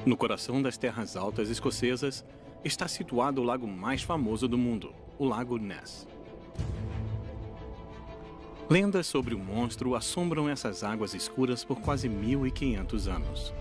No coração das terras altas escocesas está situado o lago mais famoso do mundo, o Lago Ness. Lendas sobre o monstro assombram essas águas escuras por quase 1.500 anos.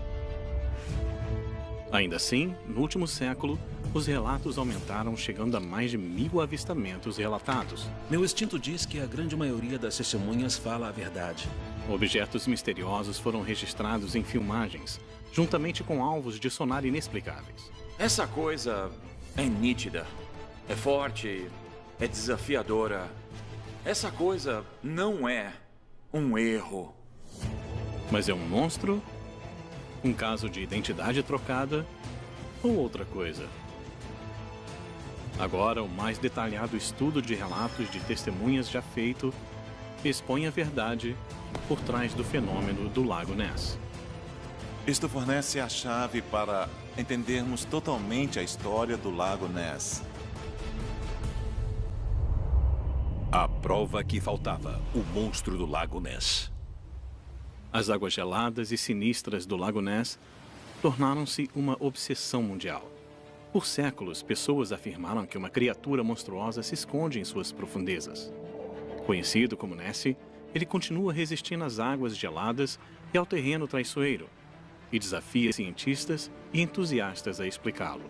Ainda assim, no último século, os relatos aumentaram, chegando a mais de 1.000 avistamentos relatados. Meu instinto diz que a grande maioria das testemunhas fala a verdade. Objetos misteriosos foram registrados em filmagens, juntamente com alvos de sonar inexplicáveis. Essa coisa é nítida, é forte, é desafiadora. Essa coisa não é um erro. Mas é um monstro? Um caso de identidade trocada? Ou outra coisa? Agora, o mais detalhado estudo de relatos de testemunhas já feito expõe a verdade por trás do fenômeno do Lago Ness. Isto fornece a chave para entendermos totalmente a história do Lago Ness. A prova que faltava, o monstro do Lago Ness. As águas geladas e sinistras do Lago Ness tornaram-se uma obsessão mundial. Por séculos, pessoas afirmaram que uma criatura monstruosa se esconde em suas profundezas. Conhecido como Nessie, ele continua resistindo às águas geladas e ao terreno traiçoeiro, e desafia cientistas e entusiastas a explicá-lo.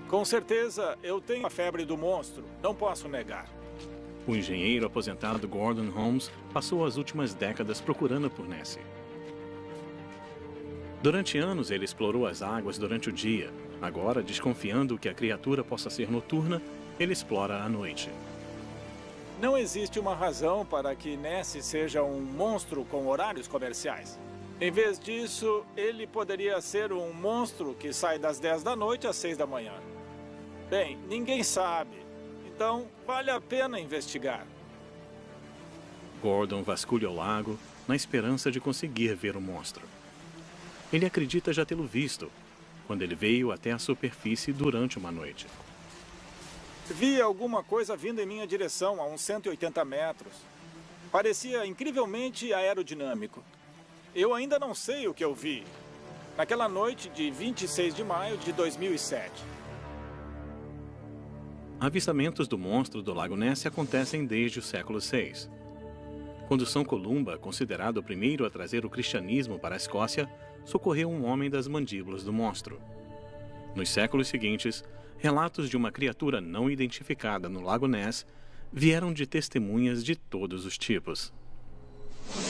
Com certeza, eu tenho a febre do monstro, não posso negar. O engenheiro aposentado Gordon Holmes passou as últimas décadas procurando por Nessie. Durante anos, ele explorou as águas durante o dia. Agora, desconfiando que a criatura possa ser noturna, ele explora à noite. Não existe uma razão para que Nessie seja um monstro com horários comerciais. Em vez disso, ele poderia ser um monstro que sai das 10 da noite às 6 da manhã. Bem, ninguém sabe. Então, vale a pena investigar. Gordon vasculha o lago na esperança de conseguir ver o monstro. Ele acredita já tê-lo visto, quando ele veio até a superfície durante uma noite. Vi alguma coisa vindo em minha direção a uns 180 metros. Parecia incrivelmente aerodinâmico. Eu ainda não sei o que eu vi. Naquela noite de 26 de maio de 2007. Avistamentos do monstro do Lago Ness acontecem desde o século VI. Quando São Columba, considerado o primeiro a trazer o cristianismo para a Escócia, socorreu um homem das mandíbulas do monstro. Nos séculos seguintes, relatos de uma criatura não identificada no Lago Ness vieram de testemunhas de todos os tipos.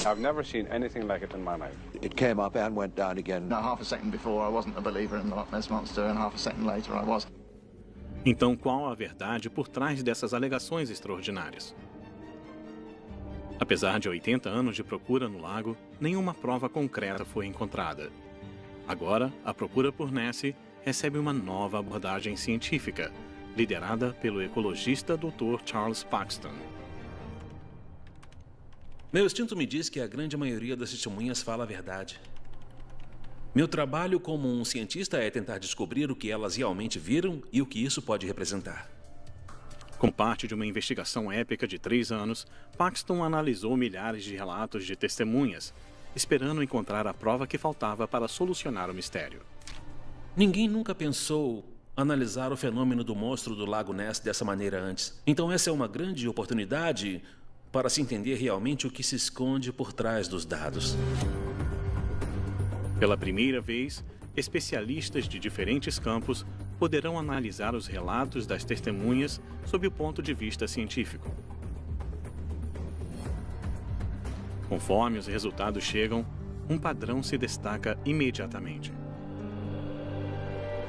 I've never seen anything like it in my life. It came up and went down again. Now, half a second before, I wasn't a believer in the Loch Ness Monster, and half a second later, I was. Então, qual a verdade por trás dessas alegações extraordinárias? Apesar de 80 anos de procura no lago, nenhuma prova concreta foi encontrada. Agora, a procura por Nessie recebe uma nova abordagem científica, liderada pelo ecologista Dr. Charles Paxton. Meu instinto me diz que a grande maioria das testemunhas fala a verdade. Meu trabalho como um cientista é tentar descobrir o que elas realmente viram e o que isso pode representar. Como parte de uma investigação épica de 3 anos, Paxton analisou milhares de relatos de testemunhas, esperando encontrar a prova que faltava para solucionar o mistério. Ninguém nunca pensou analisar o fenômeno do monstro do Lago Ness dessa maneira antes. Então essa é uma grande oportunidade para se entender realmente o que se esconde por trás dos dados. Pela primeira vez, especialistas de diferentes campos poderão analisar os relatos das testemunhas sob o ponto de vista científico. Conforme os resultados chegam, um padrão se destaca imediatamente.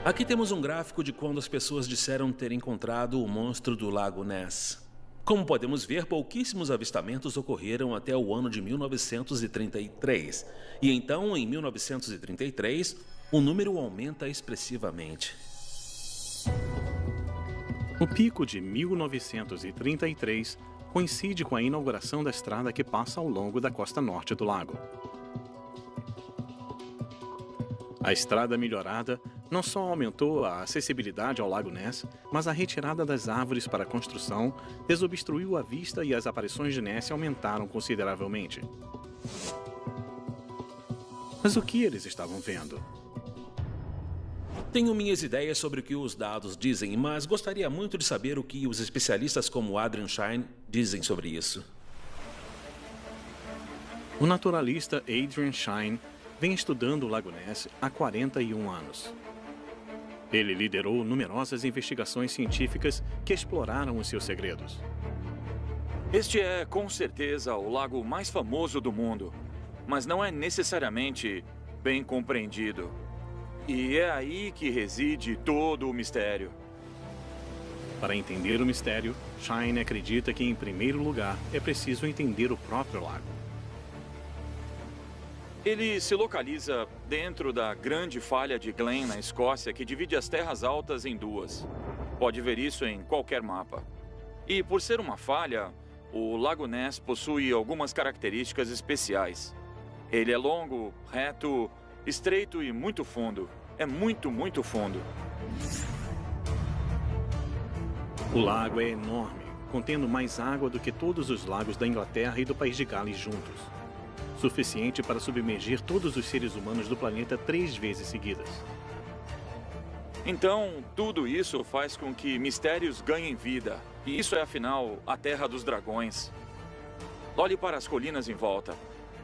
Aqui temos um gráfico de quando as pessoas disseram ter encontrado o monstro do Lago Ness. Como podemos ver, pouquíssimos avistamentos ocorreram até o ano de 1933. E então, em 1933, o número aumenta expressivamente. O pico de 1933 coincide com a inauguração da estrada que passa ao longo da costa norte do lago. A estrada melhorada não só aumentou a acessibilidade ao Lago Ness, mas a retirada das árvores para a construção desobstruiu a vista e as aparições de Nessie aumentaram consideravelmente. Mas o que eles estavam vendo? Tenho minhas ideias sobre o que os dados dizem, mas gostaria muito de saber o que os especialistas como Adrian Shine dizem sobre isso. O naturalista Adrian Shine vem estudando o Lago Ness há 41 anos. Ele liderou numerosas investigações científicas que exploraram os seus segredos. Este é, com certeza, o lago mais famoso do mundo, mas não é necessariamente bem compreendido. E é aí que reside todo o mistério. Para entender o mistério, Shine acredita que, em primeiro lugar, é preciso entender o próprio lago. Ele se localiza dentro da grande falha de Glen, na Escócia, que divide as terras altas em duas. Pode ver isso em qualquer mapa. E por ser uma falha, o Lago Ness possui algumas características especiais. Ele é longo, reto, estreito e muito fundo. É muito, muito fundo. O lago é enorme, contendo mais água do que todos os lagos da Inglaterra e do país de Gales juntos. Suficiente para submergir todos os seres humanos do planeta 3 vezes seguidas. Então, tudo isso faz com que mistérios ganhem vida. E isso é, afinal, a Terra dos Dragões. Olhe para as colinas em volta.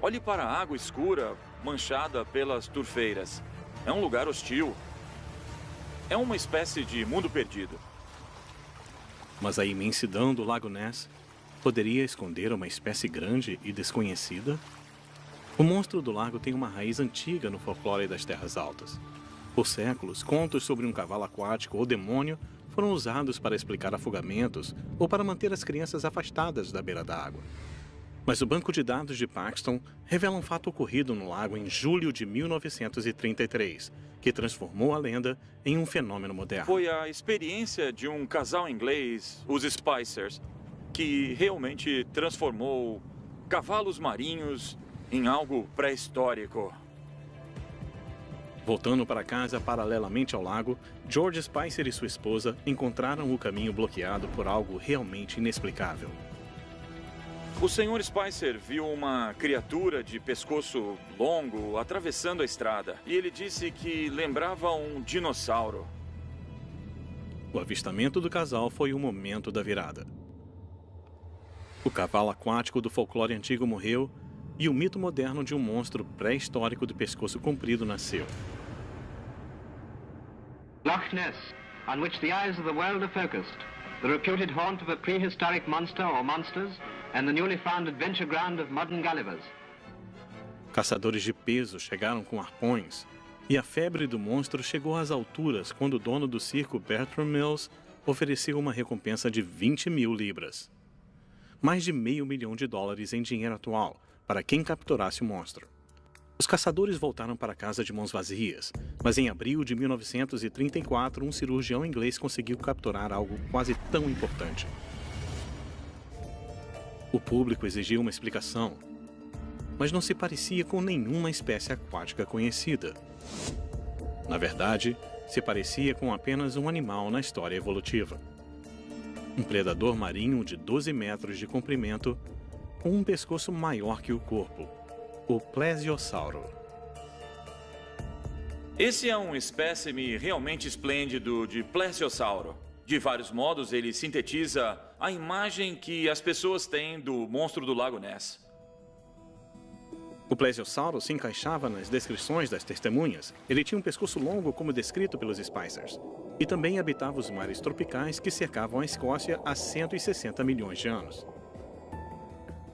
Olhe para a água escura, manchada pelas turfeiras. É um lugar hostil. É uma espécie de mundo perdido. Mas a imensidão do Lago Ness poderia esconder uma espécie grande e desconhecida? O monstro do lago tem uma raiz antiga no folclore das Terras Altas. Por séculos, contos sobre um cavalo aquático ou demônio foram usados para explicar afogamentos ou para manter as crianças afastadas da beira da água. Mas o banco de dados de Paxton revela um fato ocorrido no lago em julho de 1933, que transformou a lenda em um fenômeno moderno. Foi a experiência de um casal inglês, os Spicers, que realmente transformou cavalos marinhos em algo pré-histórico. Voltando para casa paralelamente ao lago, George Spicer e sua esposa encontraram o caminho bloqueado por algo realmente inexplicável. O Sr. Spicer viu uma criatura de pescoço longo atravessando a estrada e ele disse que lembrava um dinossauro. O avistamento do casal foi o momento da virada. O cavalo aquático do folclore antigo morreu e o mito moderno de um monstro pré-histórico de pescoço comprido nasceu. Loch Ness, on which the eyes of the world are focused, the reputed haunt of a prehistoric monster or monsters, and the newly found adventure ground of modern Gullivers. Caçadores de peso chegaram com arpões, e a febre do monstro chegou às alturas quando o dono do circo Bertram Mills ofereceu uma recompensa de 20 mil libras. Mais de $500 mil em dinheiro atual, para quem capturasse o monstro. Os caçadores voltaram para casa de mãos vazias, mas em abril de 1934, um cirurgião inglês conseguiu capturar algo quase tão importante. O público exigiu uma explicação, mas não se parecia com nenhuma espécie aquática conhecida. Na verdade, se parecia com apenas um animal na história evolutiva. Um predador marinho de 12 metros de comprimento, com um pescoço maior que o corpo, o plesiosauro. Esse é um espécime realmente esplêndido de plesiosauro. De vários modos, ele sintetiza a imagem que as pessoas têm do monstro do Lago Ness. O plesiosauro se encaixava nas descrições das testemunhas. Ele tinha um pescoço longo, como descrito pelos Spicers, e também habitava os mares tropicais que cercavam a Escócia há 160 milhões de anos.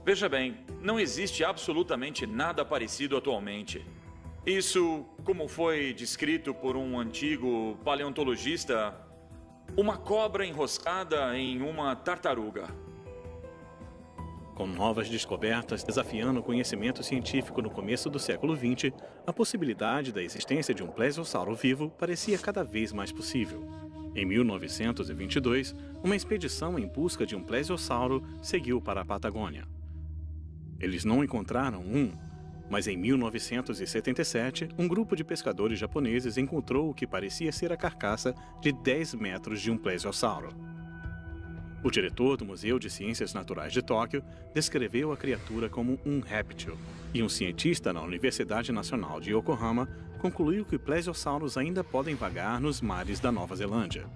Veja bem, não existe absolutamente nada parecido atualmente. Isso, como foi descrito por um antigo paleontologista, uma cobra enroscada em uma tartaruga. Com novas descobertas desafiando o conhecimento científico no começo do século XX, a possibilidade da existência de um plesiosauro vivo parecia cada vez mais possível. Em 1922, uma expedição em busca de um plesiosauro seguiu para a Patagônia. Eles não encontraram um, mas em 1977, um grupo de pescadores japoneses encontrou o que parecia ser a carcaça de 10 metros de um plesiosauro. O diretor do Museu de Ciências Naturais de Tóquio descreveu a criatura como um réptil, e um cientista na Universidade Nacional de Yokohama concluiu que plesiosauros ainda podem vagar nos mares da Nova Zelândia.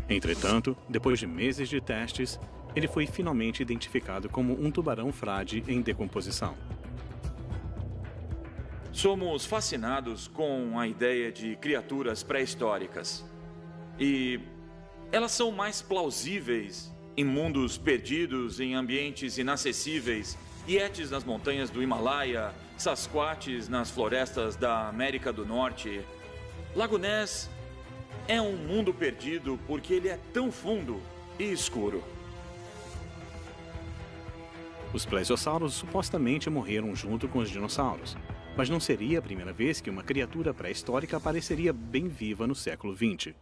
Entretanto, depois de meses de testes, ele foi finalmente identificado como um tubarão frade em decomposição. Somos fascinados com a ideia de criaturas pré-históricas. E elas são mais plausíveis em mundos perdidos, em ambientes inacessíveis, ietes nas montanhas do Himalaia, sasquatches nas florestas da América do Norte. Lago Ness é um mundo perdido porque ele é tão fundo e escuro. Os plesiosauros supostamente morreram junto com os dinossauros, mas não seria a primeira vez que uma criatura pré-histórica apareceria bem viva no século XX.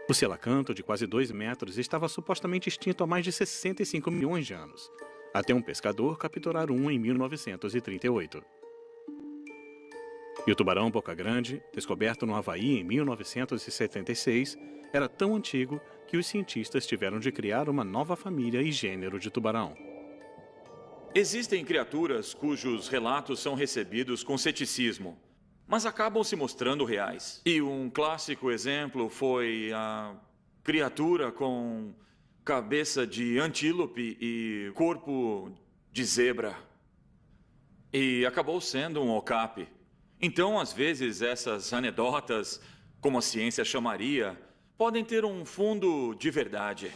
O selacanto, de quase 2 metros, estava supostamente extinto há mais de 65 milhões de anos, até um pescador capturar um em 1938. E o tubarão boca grande, descoberto no Havaí em 1976, era tão antigo que os cientistas tiveram de criar uma nova família e gênero de tubarão. Existem criaturas cujos relatos são recebidos com ceticismo, mas acabam se mostrando reais. E um clássico exemplo foi a criatura com cabeça de antílope e corpo de zebra. E acabou sendo um okapi. Então, às vezes, essas anedotas, como a ciência chamaria, podem ter um fundo de verdade.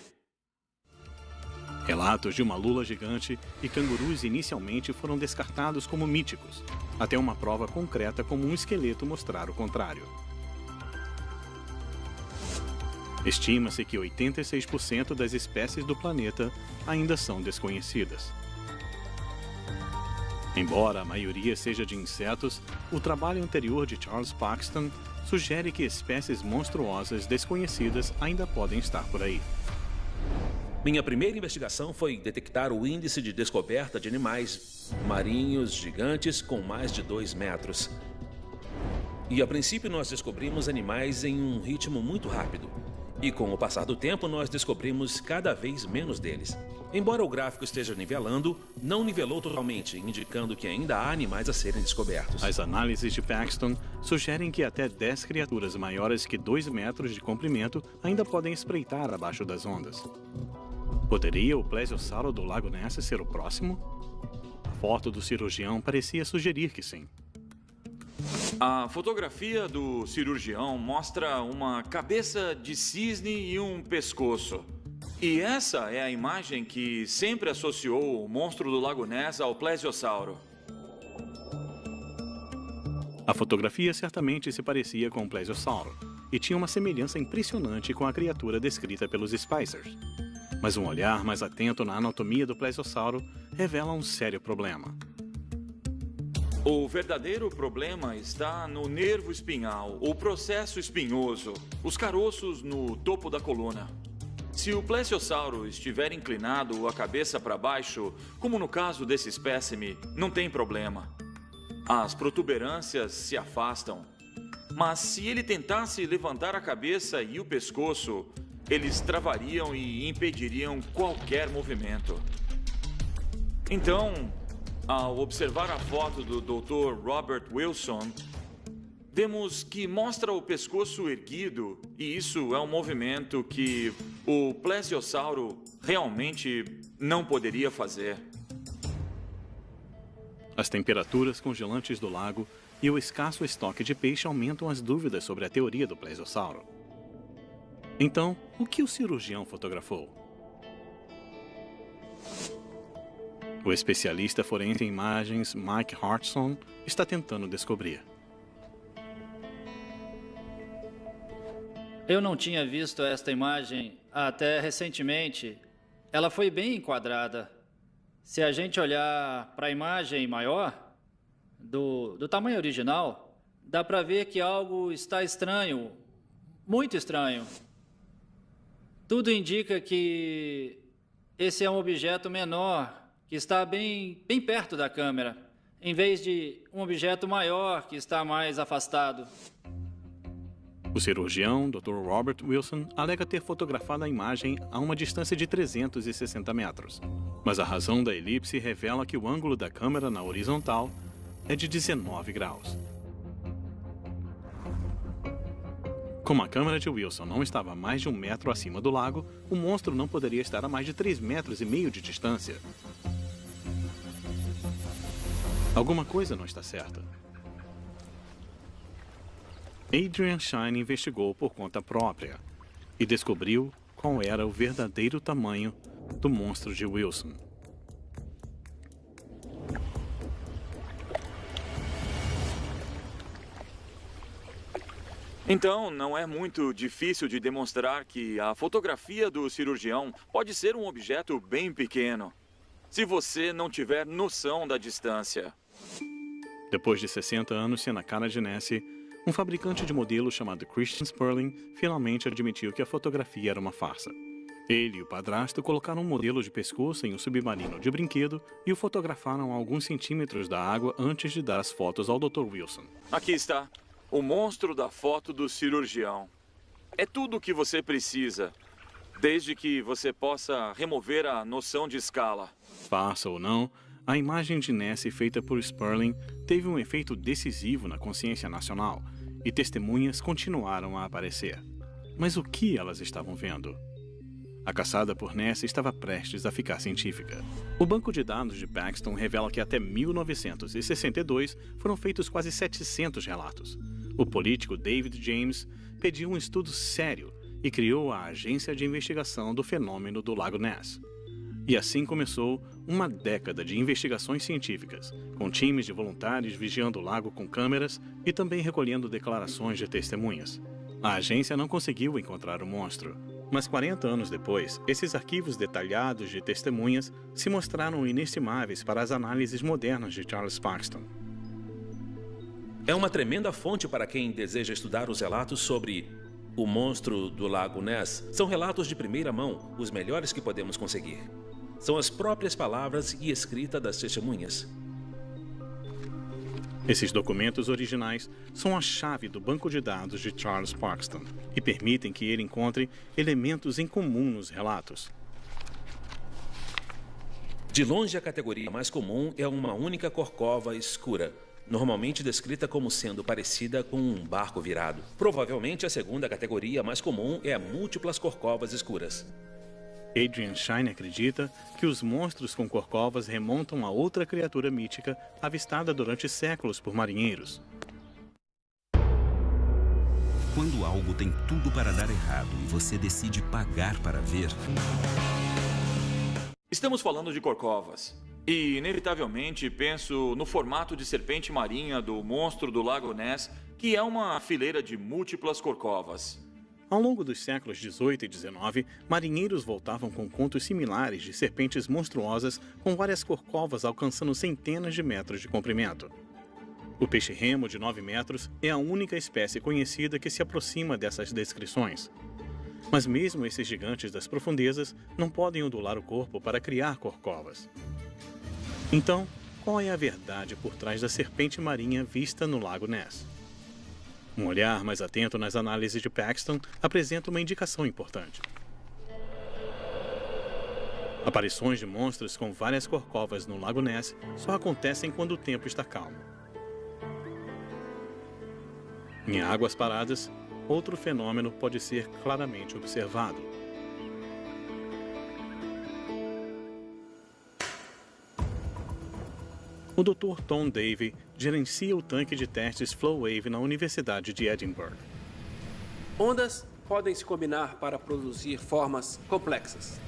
Relatos de uma lula gigante e cangurus inicialmente foram descartados como míticos, até uma prova concreta como um esqueleto mostrar o contrário. Estima-se que 86% das espécies do planeta ainda são desconhecidas. Embora a maioria seja de insetos, o trabalho anterior de Charles Paxton sugere que espécies monstruosas desconhecidas ainda podem estar por aí. Minha primeira investigação foi detectar o índice de descoberta de animais marinhos gigantes com mais de 2 metros. E a princípio nós descobrimos animais em um ritmo muito rápido. E com o passar do tempo nós descobrimos cada vez menos deles. Embora o gráfico esteja nivelando, não nivelou totalmente, indicando que ainda há animais a serem descobertos. As análises de Paxton sugerem que até 10 criaturas maiores que 2 metros de comprimento ainda podem espreitar abaixo das ondas. Poderia o plesiosauro do Lago Ness ser o próximo? A foto do cirurgião parecia sugerir que sim. A fotografia do cirurgião mostra uma cabeça de cisne e um pescoço. E essa é a imagem que sempre associou o monstro do Lago Ness ao plesiosauro. A fotografia certamente se parecia com o plesiosauro e tinha uma semelhança impressionante com a criatura descrita pelos Spicers. Mas um olhar mais atento na anatomia do plesiosauro revela um sério problema. O verdadeiro problema está no nervo espinhal, o processo espinhoso, os caroços no topo da coluna. Se o plesiosauro estiver inclinado a cabeça para baixo, como no caso desse espécime, não tem problema. As protuberâncias se afastam. Mas se ele tentasse levantar a cabeça e o pescoço, eles travariam e impediriam qualquer movimento. Então, ao observar a foto do Dr. Robert Wilson, vemos que mostra o pescoço erguido, e isso é um movimento que o plesiosauro realmente não poderia fazer. As temperaturas congelantes do lago e o escasso estoque de peixe aumentam as dúvidas sobre a teoria do plesiosauro. Então, o que o cirurgião fotografou? O especialista forense em imagens Mike Hartson está tentando descobrir. Eu não tinha visto esta imagem até recentemente. Ela foi bem enquadrada. Se a gente olhar para a imagem maior, do tamanho original, dá para ver que algo está estranho, muito estranho. Tudo indica que esse é um objeto menor, que está bem perto da câmera, em vez de um objeto maior que está mais afastado. O cirurgião, Dr. Robert Wilson, alega ter fotografado a imagem a uma distância de 360 metros. Mas a razão da elipse revela que o ângulo da câmera na horizontal é de 19 graus. Como a câmera de Wilson não estava a mais de 1 metro acima do lago, o monstro não poderia estar a mais de 3,5 metros de distância. Alguma coisa não está certa. Adrian Shine investigou por conta própria e descobriu qual era o verdadeiro tamanho do monstro de Wilson. Então, não é muito difícil de demonstrar que a fotografia do cirurgião pode ser um objeto bem pequeno, se você não tiver noção da distância. Depois de 60 anos sendo a cara de Nessie, um fabricante de modelo chamado Christian Sperling finalmente admitiu que a fotografia era uma farsa. Ele e o padrasto colocaram um modelo de pescoço em um submarino de brinquedo e o fotografaram a alguns centímetros da água antes de dar as fotos ao Dr. Wilson. Aqui está, o monstro da foto do cirurgião. É tudo o que você precisa, desde que você possa remover a noção de escala. Farsa ou não, a imagem de Nessie feita por Sperling teve um efeito decisivo na consciência nacional e testemunhas continuaram a aparecer. Mas o que elas estavam vendo? A caçada por Nessie estava prestes a ficar científica. O banco de dados de Paxton revela que até 1962 foram feitos quase 700 relatos. O político David James pediu um estudo sério e criou a Agência de Investigação do Fenômeno do Lago Ness. E assim começou uma década de investigações científicas, com times de voluntários vigiando o lago com câmeras e também recolhendo declarações de testemunhas. A agência não conseguiu encontrar o monstro, mas 40 anos depois, esses arquivos detalhados de testemunhas se mostraram inestimáveis para as análises modernas de Charles Paxton. É uma tremenda fonte para quem deseja estudar os relatos sobre o monstro do Lago Ness. São relatos de primeira mão, os melhores que podemos conseguir. São as próprias palavras e escrita das testemunhas. Esses documentos originais são a chave do banco de dados de Charles Paxton e permitem que ele encontre elementos em comum nos relatos. De longe, a categoria mais comum é uma única corcova escura, normalmente descrita como sendo parecida com um barco virado. Provavelmente, a segunda categoria mais comum é múltiplas corcovas escuras. Adrian Shine acredita que os monstros com corcovas remontam a outra criatura mítica avistada durante séculos por marinheiros. Quando algo tem tudo para dar errado e você decide pagar para ver... Estamos falando de corcovas. E, inevitavelmente, penso no formato de serpente marinha do monstro do Lago Ness, que é uma fileira de múltiplas corcovas. Ao longo dos séculos XVIII e XIX, marinheiros voltavam com contos similares de serpentes monstruosas com várias corcovas alcançando centenas de metros de comprimento. O peixe-remo de 9 metros é a única espécie conhecida que se aproxima dessas descrições. Mas mesmo esses gigantes das profundezas não podem ondular o corpo para criar corcovas. Então, qual é a verdade por trás da serpente marinha vista no Lago Ness? Um olhar mais atento nas análises de Paxton apresenta uma indicação importante. Aparições de monstros com várias corcovas no Lago Ness só acontecem quando o tempo está calmo. Em águas paradas, outro fenômeno pode ser claramente observado. O Dr. Tom Davey gerencia o tanque de testes Flowwave na Universidade de Edinburgh. Ondas podem se combinar para produzir formas complexas.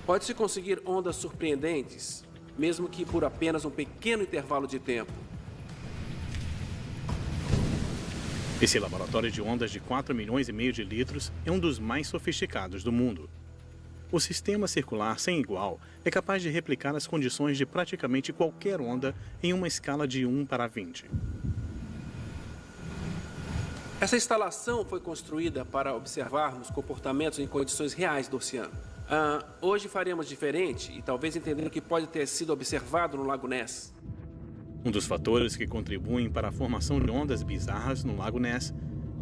Pode-se conseguir ondas surpreendentes, mesmo que por apenas um pequeno intervalo de tempo. Esse laboratório de ondas de 4,5 milhões de litros é um dos mais sofisticados do mundo. O sistema circular sem igual é capaz de replicar as condições de praticamente qualquer onda em uma escala de 1 para 20. Essa instalação foi construída para observarmos comportamentos em condições reais do oceano. Hoje faremos diferente e talvez entender o que pode ter sido observado no Lago Ness. Um dos fatores que contribuem para a formação de ondas bizarras no Lago Ness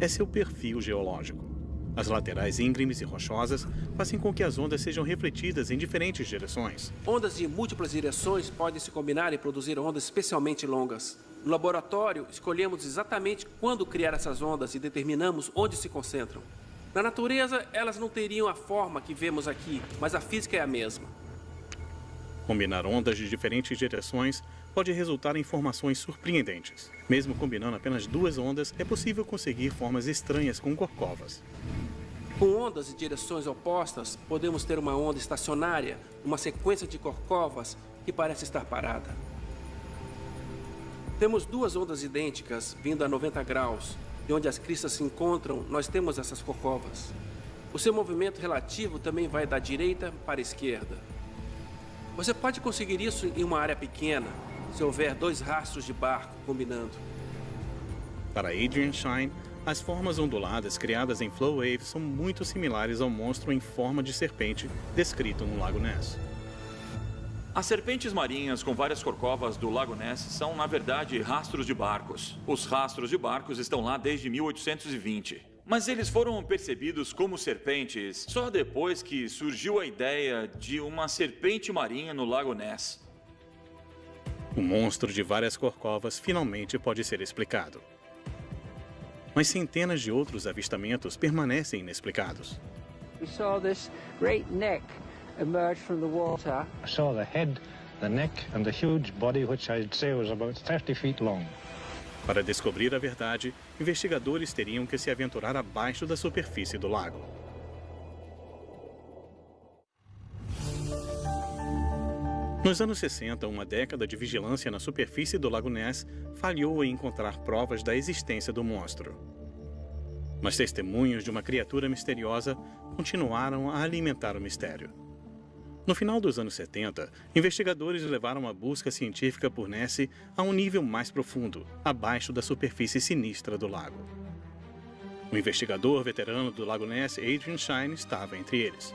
é seu perfil geológico. As laterais íngremes e rochosas fazem com que as ondas sejam refletidas em diferentes direções. Ondas de múltiplas direções podem se combinar e produzir ondas especialmente longas. No laboratório, escolhemos exatamente quando criar essas ondas e determinamos onde se concentram. Na natureza, elas não teriam a forma que vemos aqui, mas a física é a mesma. Combinar ondas de diferentes direções pode resultar em formações surpreendentes. Mesmo combinando apenas duas ondas, é possível conseguir formas estranhas com corcovas. Com ondas de direções opostas, podemos ter uma onda estacionária, uma sequência de corcovas que parece estar parada. Temos duas ondas idênticas vindo a 90 graus, e onde as cristas se encontram, nós temos essas corcovas. O seu movimento relativo também vai da direita para a esquerda. Você pode conseguir isso em uma área pequena, se houver dois rastros de barco combinando. Para Adrian Shine, as formas onduladas criadas em Flow Wave são muito similares ao monstro em forma de serpente descrito no Lago Ness. As serpentes marinhas com várias corcovas do Lago Ness são, na verdade, rastros de barcos. Os rastros de barcos estão lá desde 1820. Mas eles foram percebidos como serpentes só depois que surgiu a ideia de uma serpente marinha no Lago Ness. O monstro de várias corcovas finalmente pode ser explicado. Mas centenas de outros avistamentos permanecem inexplicados. We saw this great neck emerge from the water. I saw the head, the neck and the huge body which I'd say was about 30 feet long. Para descobrir a verdade, investigadores teriam que se aventurar abaixo da superfície do lago. Nos anos 60, uma década de vigilância na superfície do Lago Ness falhou em encontrar provas da existência do monstro. Mas testemunhos de uma criatura misteriosa continuaram a alimentar o mistério. No final dos anos 70, investigadores levaram a busca científica por Ness a um nível mais profundo, abaixo da superfície sinistra do lago. O investigador veterano do Lago Ness, Adrian Shine, estava entre eles.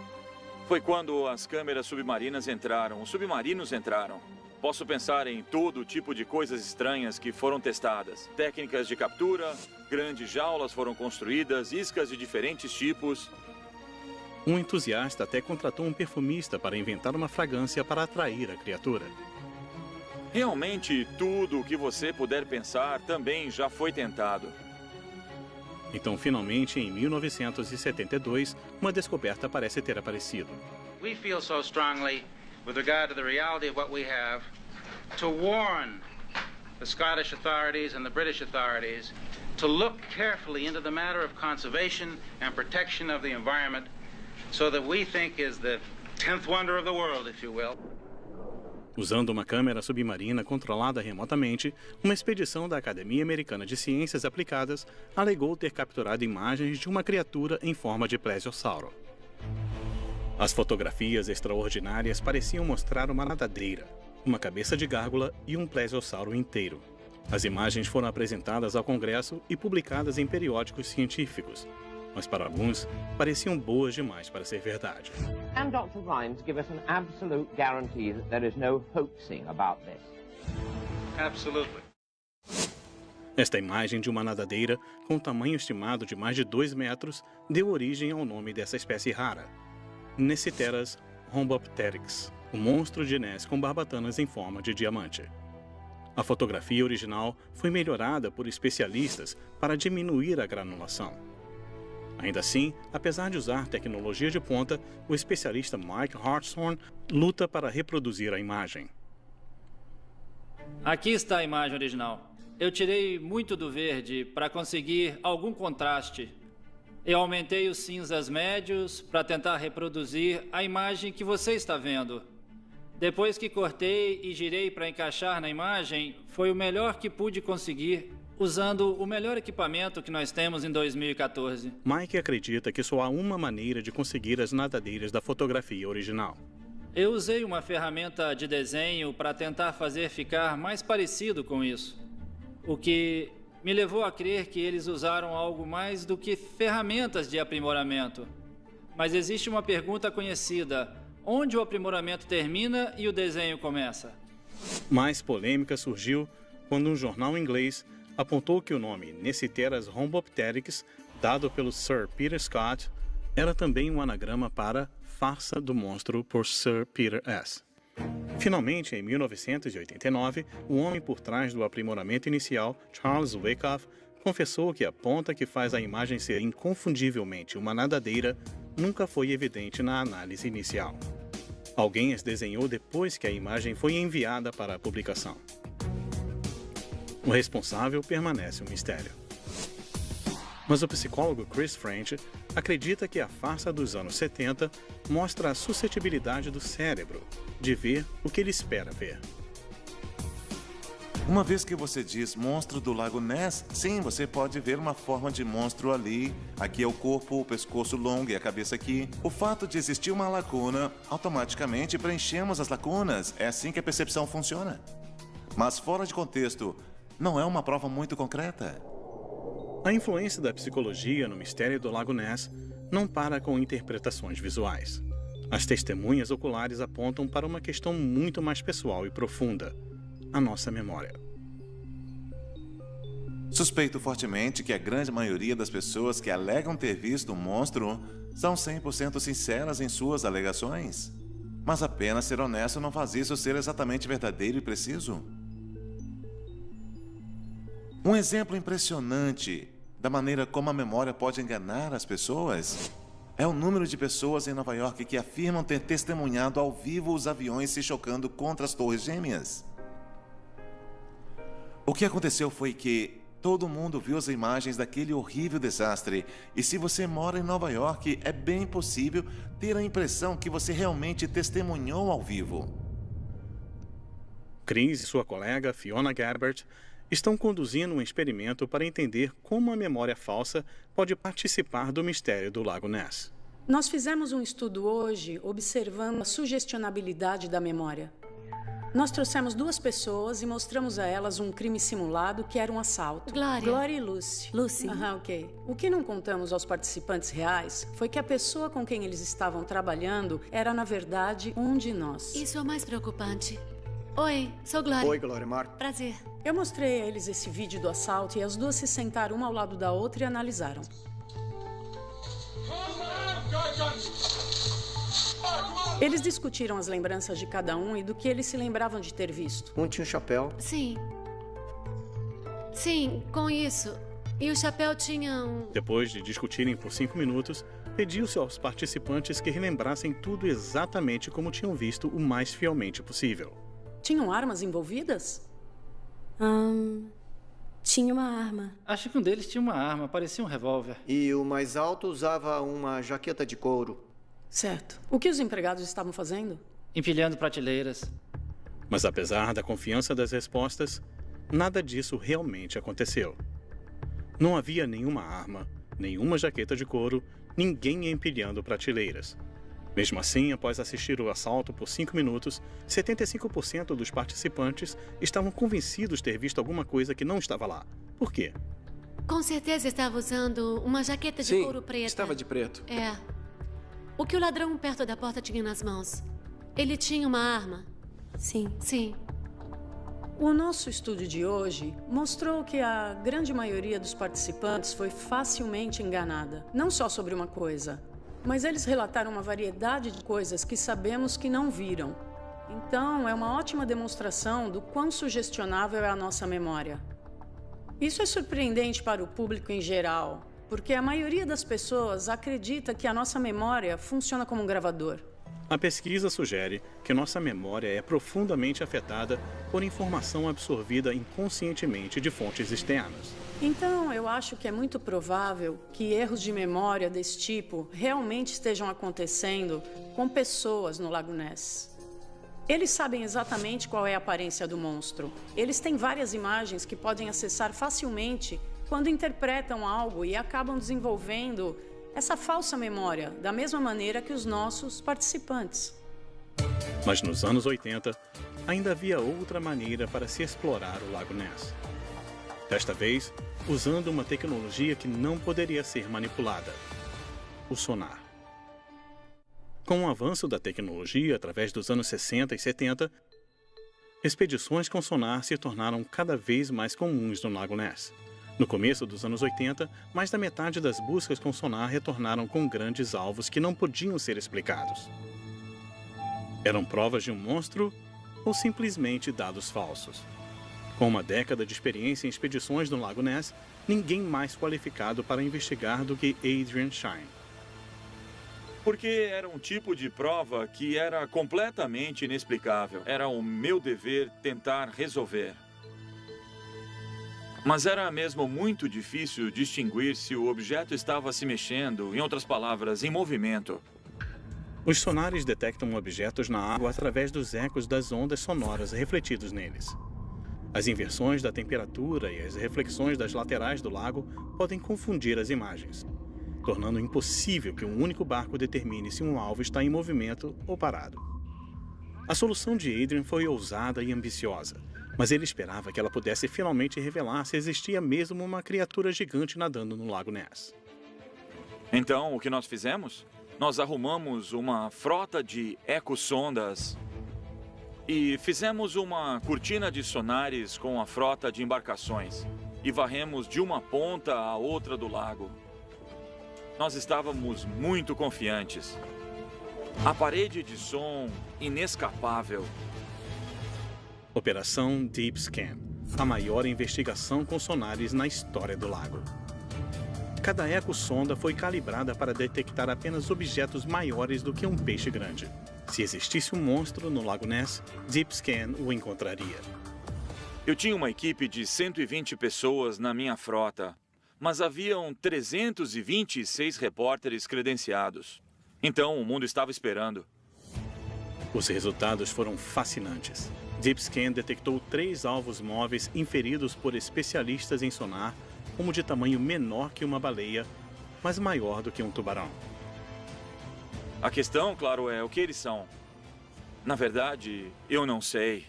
Foi quando as câmeras submarinas entraram, os submarinos entraram. Posso pensar em todo tipo de coisas estranhas que foram testadas. Técnicas de captura, grandes jaulas foram construídas, iscas de diferentes tipos. Um entusiasta até contratou um perfumista para inventar uma fragrância para atrair a criatura. Realmente, tudo o que você puder pensar também já foi tentado. Então, finalmente, em 1972, uma descoberta parece ter aparecido. We feel so strongly with regard to the reality of what we have to warn the Scottish authorities and the British authorities to look carefully into the matter of conservation and protection of the environment so that we think is the 10th wonder of the world, if you will. Usando uma câmera submarina controlada remotamente, uma expedição da Academia Americana de Ciências Aplicadas alegou ter capturado imagens de uma criatura em forma de plesiosauro. As fotografias extraordinárias pareciam mostrar uma nadadeira, uma cabeça de gárgula e um plesiosauro inteiro. As imagens foram apresentadas ao Congresso e publicadas em periódicos científicos, mas para alguns pareciam boas demais para ser verdade. Can Dr. Rhimes give us an absolute guarantee that there is no hoaxing about this? Absolutely. Esta imagem de uma nadadeira com um tamanho estimado de mais de 2 metros deu origem ao nome dessa espécie rara, Nessiteras rhombopteryx, o monstro de Ness com barbatanas em forma de diamante. A fotografia original foi melhorada por especialistas para diminuir a granulação. Ainda assim, apesar de usar tecnologia de ponta, o especialista Mike Hartshorn luta para reproduzir a imagem. Aqui está a imagem original. Eu tirei muito do verde para conseguir algum contraste. Eu aumentei os cinzas médios para tentar reproduzir a imagem que você está vendo. Depois que cortei e girei para encaixar na imagem, foi o melhor que pude conseguir, usando o melhor equipamento que nós temos em 2014. Mike acredita que só há uma maneira de conseguir as nadadeiras da fotografia original. Eu usei uma ferramenta de desenho para tentar fazer ficar mais parecido com isso. O que me levou a crer que eles usaram algo mais do que ferramentas de aprimoramento. Mas existe uma pergunta conhecida: onde o aprimoramento termina e o desenho começa? Mais polêmica surgiu quando um jornal inglês apontou que o nome Neciteras rhombopteryx, dado pelo Sir Peter Scott, era também um anagrama para Farsa do Monstro por Sir Peter S. Finalmente, em 1989, o homem por trás do aprimoramento inicial, Charles Wyckoff, confessou que a ponta que faz a imagem ser inconfundivelmente uma nadadeira nunca foi evidente na análise inicial. Alguém as desenhou depois que a imagem foi enviada para a publicação. O responsável permanece um mistério. Mas o psicólogo Chris French acredita que a farsa dos anos 70 mostra a suscetibilidade do cérebro de ver o que ele espera ver. Uma vez que você diz monstro do Lago Ness, sim, você pode ver uma forma de monstro ali. Aqui é o corpo, o pescoço longo e a cabeça aqui. O fato de existir uma lacuna, automaticamente preenchemos as lacunas. É assim que a percepção funciona. Mas fora de contexto, não é uma prova muito concreta. A influência da psicologia no mistério do Lago Ness não para com interpretações visuais. As testemunhas oculares apontam para uma questão muito mais pessoal e profunda: a nossa memória. Suspeito fortemente que a grande maioria das pessoas que alegam ter visto um monstro são 100% sinceras em suas alegações. Mas apenas ser honesto não faz isso ser exatamente verdadeiro e preciso. Um exemplo impressionante da maneira como a memória pode enganar as pessoas é o número de pessoas em Nova York que afirmam ter testemunhado ao vivo os aviões se chocando contra as Torres Gêmeas. O que aconteceu foi que todo mundo viu as imagens daquele horrível desastre, e se você mora em Nova York, é bem possível ter a impressão que você realmente testemunhou ao vivo. Chris e sua colega Fiona Gerbert estão conduzindo um experimento para entender como a memória falsa pode participar do mistério do Lago Ness. Nós fizemos um estudo hoje observando a sugestionabilidade da memória. Nós trouxemos 2 pessoas e mostramos a elas um crime simulado que era um assalto. Glória e Lucy. Ok. O que não contamos aos participantes reais foi que a pessoa com quem eles estavam trabalhando era, na verdade, um de nós. Isso é o mais preocupante. Oi, sou Glória. Oi, Glória Mark. Prazer. Eu mostrei a eles esse vídeo do assalto e as 2 se sentaram uma ao lado da outra e analisaram. Eles discutiram as lembranças de cada um e do que eles se lembravam de ter visto. Um tinha um chapéu. Sim. Sim, com isso. E o chapéu tinha um... Depois de discutirem por 5 minutos, pediu-se aos participantes que relembrassem tudo exatamente como tinham visto o mais fielmente possível. Tinham armas envolvidas? Tinha uma arma. Acho que um deles tinha uma arma, parecia um revólver. E o mais alto usava uma jaqueta de couro. Certo. O que os empregados estavam fazendo? Empilhando prateleiras. Mas apesar da confiança das respostas, nada disso realmente aconteceu. Não havia nenhuma arma, nenhuma jaqueta de couro, ninguém empilhando prateleiras. Mesmo assim, após assistir o assalto por 5 minutos, 75% dos participantes estavam convencidos de ter visto alguma coisa que não estava lá. Por quê? Com certeza estava usando uma jaqueta de couro preta. Estava de preto. É. O que o ladrão perto da porta tinha nas mãos? Ele tinha uma arma? Sim. Sim. O nosso estudo de hoje mostrou que a grande maioria dos participantes foi facilmente enganada. Não só sobre uma coisa, mas eles relataram uma variedade de coisas que sabemos que não viram. Então, é uma ótima demonstração do quão sugestionável é a nossa memória. Isso é surpreendente para o público em geral, porque a maioria das pessoas acredita que a nossa memória funciona como um gravador. A pesquisa sugere que nossa memória é profundamente afetada por informação absorvida inconscientemente de fontes externas. Então, eu acho que é muito provável que erros de memória desse tipo realmente estejam acontecendo com pessoas no Lago Ness. Eles sabem exatamente qual é a aparência do monstro. Eles têm várias imagens que podem acessar facilmente quando interpretam algo e acabam desenvolvendo essa falsa memória, da mesma maneira que os nossos participantes. Mas nos anos 80, ainda havia outra maneira para se explorar o Lago Ness. Desta vez, usando uma tecnologia que não poderia ser manipulada: o sonar. Com o avanço da tecnologia através dos anos 60 e 70, Expedições com sonar se tornaram cada vez mais comuns no Lago Ness. No começo dos anos 80, mais da metade das buscas com sonar retornaram com grandes alvos que não podiam ser explicados. Eram provas de um monstro ou simplesmente dados falsos. Com uma década de experiência em expedições no Lago Ness, ninguém mais qualificado para investigar do que Adrian Shine. Porque era um tipo de prova que era completamente inexplicável. Era o meu dever tentar resolver. Mas era mesmo muito difícil distinguir se o objeto estava se mexendo, em outras palavras, em movimento. Os sonares detectam objetos na água através dos ecos das ondas sonoras refletidos neles. As inversões da temperatura e as reflexões das laterais do lago podem confundir as imagens, tornando impossível que um único barco determine se um alvo está em movimento ou parado. A solução de Adrian foi ousada e ambiciosa, mas ele esperava que ela pudesse finalmente revelar se existia mesmo uma criatura gigante nadando no Lago Ness. Então, o que nós fizemos? Nós arrumamos uma frota de ecossondas e fizemos uma cortina de sonares com a frota de embarcações e varremos de uma ponta à outra do lago. Nós estávamos muito confiantes. A parede de som inescapável. Operação Deep Scan, a maior investigação com sonares na história do lago. Cada ecossonda foi calibrada para detectar apenas objetos maiores do que um peixe grande. Se existisse um monstro no Lago Ness, Deep Scan o encontraria. Eu tinha uma equipe de 120 pessoas na minha frota, mas haviam 326 repórteres credenciados. Então, o mundo estava esperando. Os resultados foram fascinantes. Deep Scan detectou 3 alvos móveis inferidos por especialistas em sonar como de tamanho menor que uma baleia, mas maior do que um tubarão. A questão, claro, é o que eles são. Na verdade, eu não sei.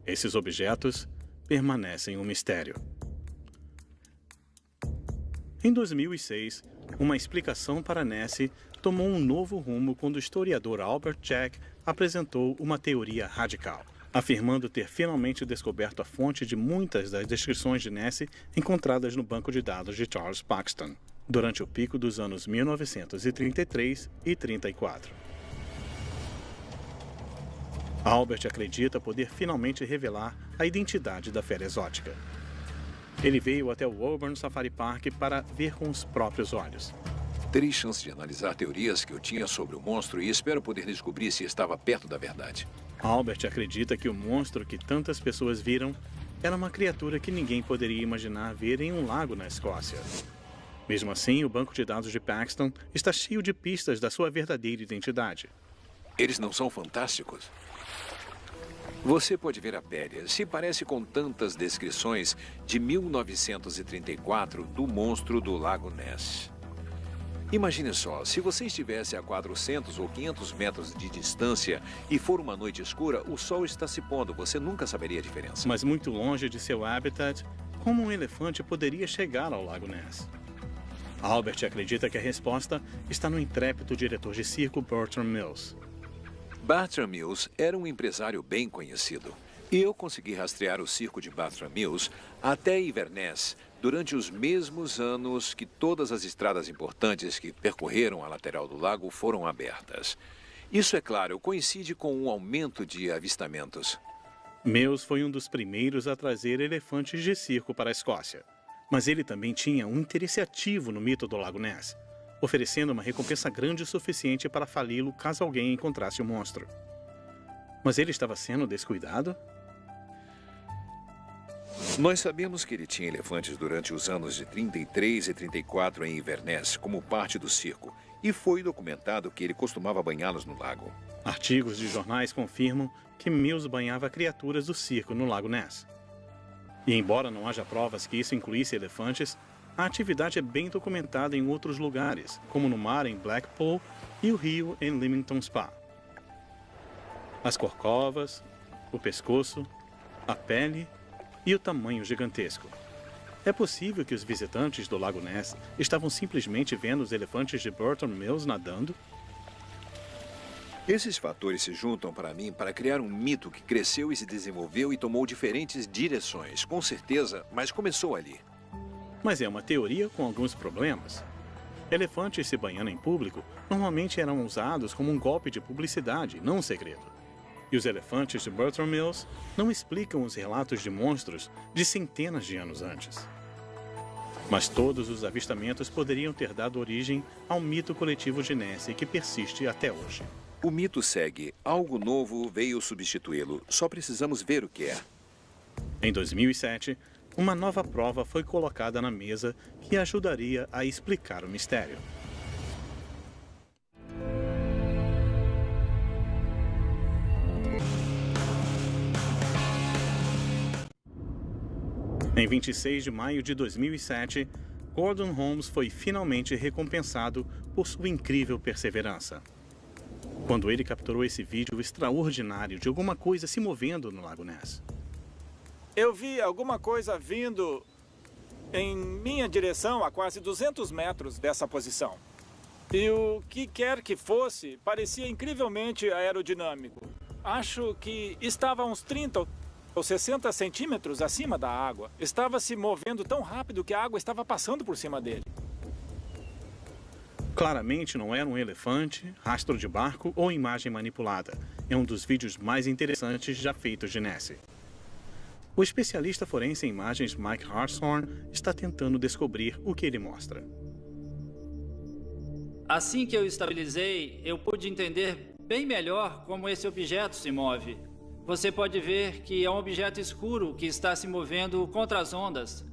Esses objetos permanecem um mistério. Em 2006, uma explicação para Nessie tomou um novo rumo quando o historiador Albert Jack apresentou uma teoria radical, afirmando ter finalmente descoberto a fonte de muitas das descrições de Nessie encontradas no banco de dados de Charles Paxton, durante o pico dos anos 1933 e 34. Albert acredita poder finalmente revelar a identidade da fera exótica. Ele veio até o Auburn Safari Park para ver com os próprios olhos. Terei chance de analisar teorias que eu tinha sobre o monstro e espero poder descobrir se estava perto da verdade. Albert acredita que o monstro que tantas pessoas viram era uma criatura que ninguém poderia imaginar ver em um lago na Escócia. Mesmo assim, o banco de dados de Paxton está cheio de pistas da sua verdadeira identidade. Eles não são fantásticos? Você pode ver a pele. Se parece com tantas descrições de 1934 do monstro do Lago Ness. Imagine só, se você estivesse a 400 ou 500 metros de distância e for uma noite escura, o sol está se pondo, você nunca saberia a diferença. Mas muito longe de seu habitat, como um elefante poderia chegar ao Lago Ness? Albert acredita que a resposta está no intrépido diretor de circo Bertram Mills. Bertram Mills era um empresário bem conhecido. E eu consegui rastrear o circo de Bertram Mills até Inverness durante os mesmos anos que todas as estradas importantes que percorreram a lateral do lago foram abertas. Isso, é claro, coincide com um aumento de avistamentos. Mills foi um dos primeiros a trazer elefantes de circo para a Escócia. Mas ele também tinha um interesse ativo no mito do Lago Ness, oferecendo uma recompensa grande o suficiente para fali-lo caso alguém encontrasse o monstro. Mas ele estava sendo descuidado? Nós sabemos que ele tinha elefantes durante os anos de 33 e 34 em Inverness, como parte do circo, e foi documentado que ele costumava banhá-los no lago. Artigos de jornais confirmam que Mills banhava criaturas do circo no Lago Ness. E embora não haja provas que isso incluísse elefantes, a atividade é bem documentada em outros lugares, como no mar em Blackpool e o rio em Leamington Spa. As corcovas, o pescoço, a pele e o tamanho gigantesco. É possível que os visitantes do Lago Ness estavam simplesmente vendo os elefantes de Bertram Mills nadando? Esses fatores se juntam para mim para criar um mito que cresceu e se desenvolveu e tomou diferentes direções, com certeza, mas começou ali. Mas é uma teoria com alguns problemas. Elefantes se banhando em público normalmente eram usados como um golpe de publicidade, não um segredo. E os elefantes de Bertram Mills não explicam os relatos de monstros de centenas de anos antes. Mas todos os avistamentos poderiam ter dado origem ao mito coletivo de Nessie que persiste até hoje. O mito segue. Algo novo veio substituí-lo. Só precisamos ver o que é. Em 2007, uma nova prova foi colocada na mesa que ajudaria a explicar o mistério. Em 26 de maio de 2007, Gordon Holmes foi finalmente recompensado por sua incrível perseverança. Quando ele capturou esse vídeo extraordinário de alguma coisa se movendo no Lago Ness. Eu vi alguma coisa vindo em minha direção a quase 200 metros dessa posição. E o que quer que fosse, parecia incrivelmente aerodinâmico. Acho que estava a uns 30 ou 60 centímetros acima da água. Estava se movendo tão rápido que a água estava passando por cima dele. Claramente não era um elefante, rastro de barco ou imagem manipulada. É um dos vídeos mais interessantes já feitos de Nessie. O especialista forense em imagens Mike Hartshorn está tentando descobrir o que ele mostra. Assim que eu estabilizei, eu pude entender bem melhor como esse objeto se move. Você pode ver que é um objeto escuro que está se movendo contra as ondas.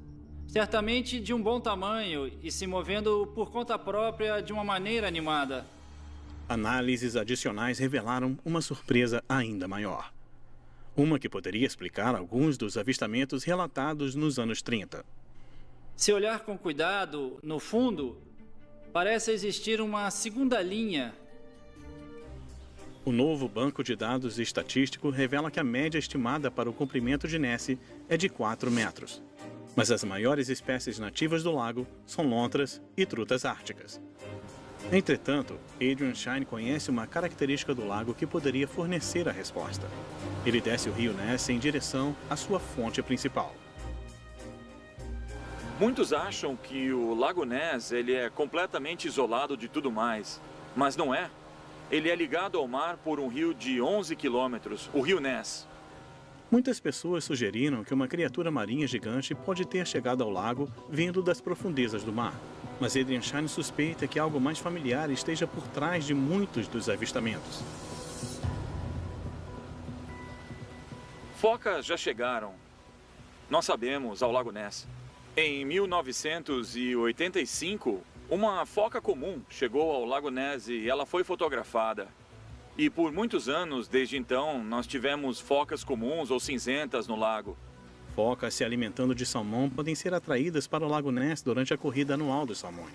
Certamente de um bom tamanho e se movendo por conta própria de uma maneira animada. Análises adicionais revelaram uma surpresa ainda maior. Uma que poderia explicar alguns dos avistamentos relatados nos anos 30. Se olhar com cuidado, no fundo, parece existir uma segunda linha. O novo banco de dados estatístico revela que a média estimada para o comprimento de Nessie é de 4 metros. Mas as maiores espécies nativas do lago são lontras e trutas árticas. Entretanto, Adrian Shine conhece uma característica do lago que poderia fornecer a resposta. Ele desce o rio Ness em direção à sua fonte principal. Muitos acham que o Lago Ness ele é completamente isolado de tudo mais, mas não é. Ele é ligado ao mar por um rio de 11 quilômetros, o rio Ness. Muitas pessoas sugeriram que uma criatura marinha gigante pode ter chegado ao lago vindo das profundezas do mar. Mas Adrian Shine suspeita que algo mais familiar esteja por trás de muitos dos avistamentos. Focas já chegaram. Nós sabemos ao Lago Ness. Em 1985, uma foca comum chegou ao Lago Ness e ela foi fotografada. E por muitos anos, desde então, nós tivemos focas comuns ou cinzentas no lago. Focas se alimentando de salmão podem ser atraídas para o Lago Ness durante a corrida anual dos salmões.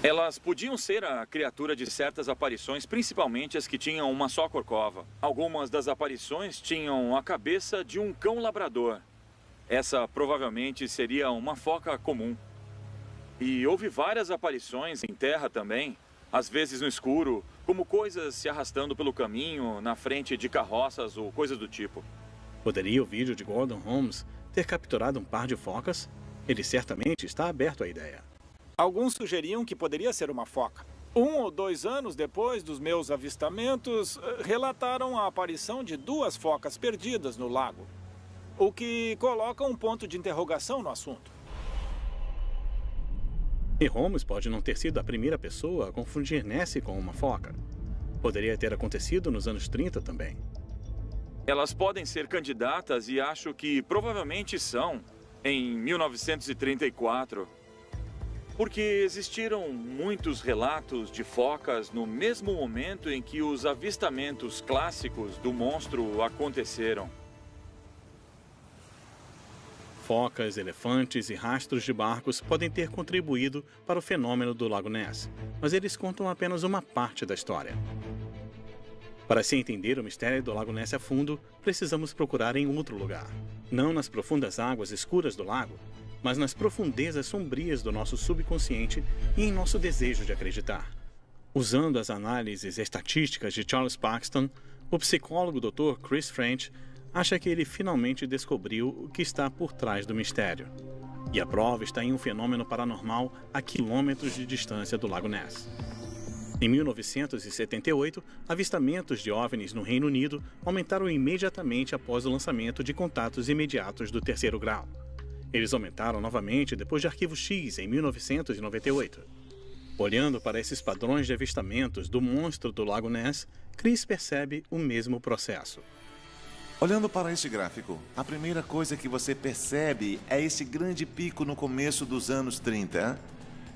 Elas podiam ser a criatura de certas aparições, principalmente as que tinham uma só corcova. Algumas das aparições tinham a cabeça de um cão labrador. Essa provavelmente seria uma foca comum. E houve várias aparições em terra também. Às vezes no escuro, como coisas se arrastando pelo caminho, na frente de carroças ou coisas do tipo. Poderia o vídeo de Gordon Holmes ter capturado um par de focas? Ele certamente está aberto à ideia. Alguns sugeriam que poderia ser uma foca. 1 ou 2 anos depois dos meus avistamentos, relataram a aparição de 2 focas perdidas no lago, o que coloca um ponto de interrogação no assunto. E Holmes pode não ter sido a primeira pessoa a confundir Nessie com uma foca. Poderia ter acontecido nos anos 30 também. Elas podem ser candidatas e acho que provavelmente são em 1934. Porque existiram muitos relatos de focas no mesmo momento em que os avistamentos clássicos do monstro aconteceram. Focas, elefantes e rastros de barcos podem ter contribuído para o fenômeno do Lago Ness, mas eles contam apenas uma parte da história. Para se entender o mistério do Lago Ness a fundo, precisamos procurar em outro lugar. Não nas profundas águas escuras do lago, mas nas profundezas sombrias do nosso subconsciente e em nosso desejo de acreditar. Usando as análises estatísticas de Charles Paxton, o psicólogo Dr. Chris French acha que ele finalmente descobriu o que está por trás do mistério. E a prova está em um fenômeno paranormal a quilômetros de distância do Lago Ness. Em 1978, avistamentos de OVNIs no Reino Unido aumentaram imediatamente após o lançamento de contatos imediatos do terceiro grau. Eles aumentaram novamente depois de Arquivo X, em 1998. Olhando para esses padrões de avistamentos do monstro do Lago Ness, Chris percebe o mesmo processo. Olhando para este gráfico, a primeira coisa que você percebe é esse grande pico no começo dos anos 30.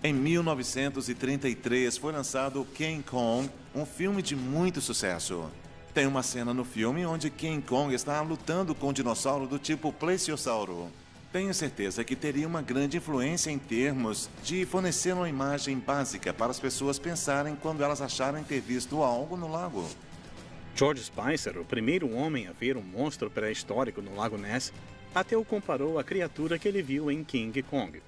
Em 1933 foi lançado King Kong, um filme de muito sucesso. Tem uma cena no filme onde King Kong está lutando com um dinossauro do tipo plesiosauro. Tenho certeza que teria uma grande influência em termos de fornecer uma imagem básica para as pessoas pensarem quando elas acharem ter visto algo no lago. George Spicer, o primeiro homem a ver um monstro pré-histórico no Lago Ness, até o comparou à criatura que ele viu em King Kong.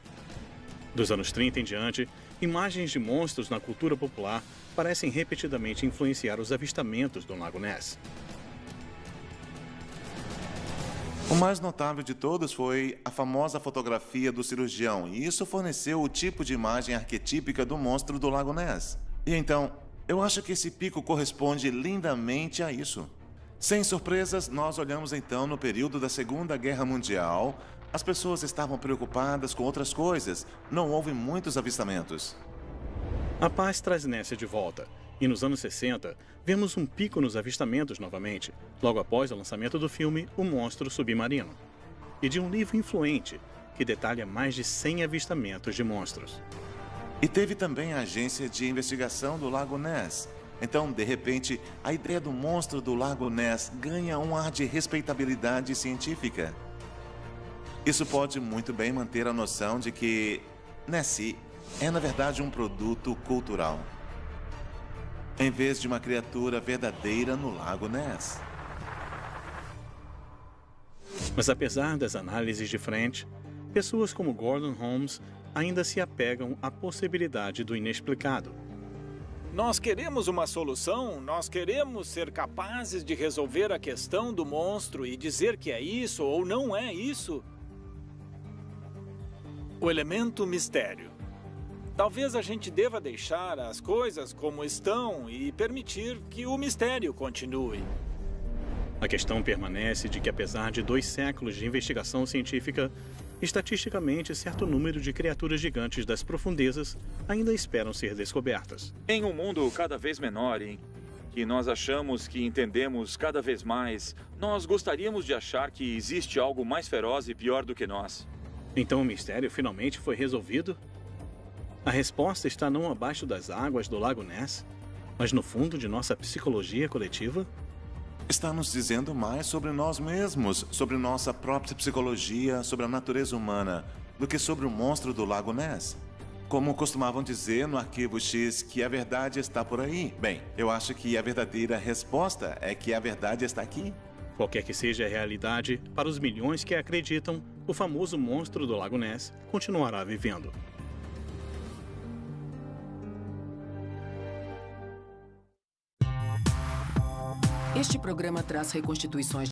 Dos anos 30 em diante, imagens de monstros na cultura popular parecem repetidamente influenciar os avistamentos do Lago Ness. O mais notável de todos foi a famosa fotografia do cirurgião, e isso forneceu o tipo de imagem arquetípica do monstro do Lago Ness. E então, eu acho que esse pico corresponde lindamente a isso. Sem surpresas, nós olhamos então no período da Segunda Guerra Mundial. As pessoas estavam preocupadas com outras coisas. Não houve muitos avistamentos. A paz traz Ness de volta. E nos anos 60, vemos um pico nos avistamentos novamente, logo após o lançamento do filme O Monstro Submarino. E de um livro influente, que detalha mais de 100 avistamentos de monstros. E teve também a agência de investigação do Lago Ness. Então, de repente, a ideia do monstro do Lago Ness ganha um ar de respeitabilidade científica. Isso pode muito bem manter a noção de que Nessie é, na verdade, um produto cultural, em vez de uma criatura verdadeira no Lago Ness. Mas apesar das análises de French, pessoas como Gordon Holmes ainda se apegam à possibilidade do inexplicado. Nós queremos uma solução, nós queremos ser capazes de resolver a questão do monstro e dizer que é isso ou não é isso. O elemento mistério. Talvez a gente deva deixar as coisas como estão e permitir que o mistério continue. A questão permanece de que, apesar de 2 séculos de investigação científica, estatisticamente, certo número de criaturas gigantes das profundezas ainda esperam ser descobertas. Em um mundo cada vez menor em que nós achamos que entendemos cada vez mais, nós gostaríamos de achar que existe algo mais feroz e pior do que nós. Então o mistério finalmente foi resolvido? A resposta está não abaixo das águas do Lago Ness, mas no fundo de nossa psicologia coletiva? Está nos dizendo mais sobre nós mesmos, sobre nossa própria psicologia, sobre a natureza humana, do que sobre o monstro do Lago Ness. Como costumavam dizer no Arquivo X, que a verdade está por aí. Bem, eu acho que a verdadeira resposta é que a verdade está aqui. Qualquer que seja a realidade, para os milhões que acreditam, o famoso monstro do Lago Ness continuará vivendo. Este programa traz reconstituições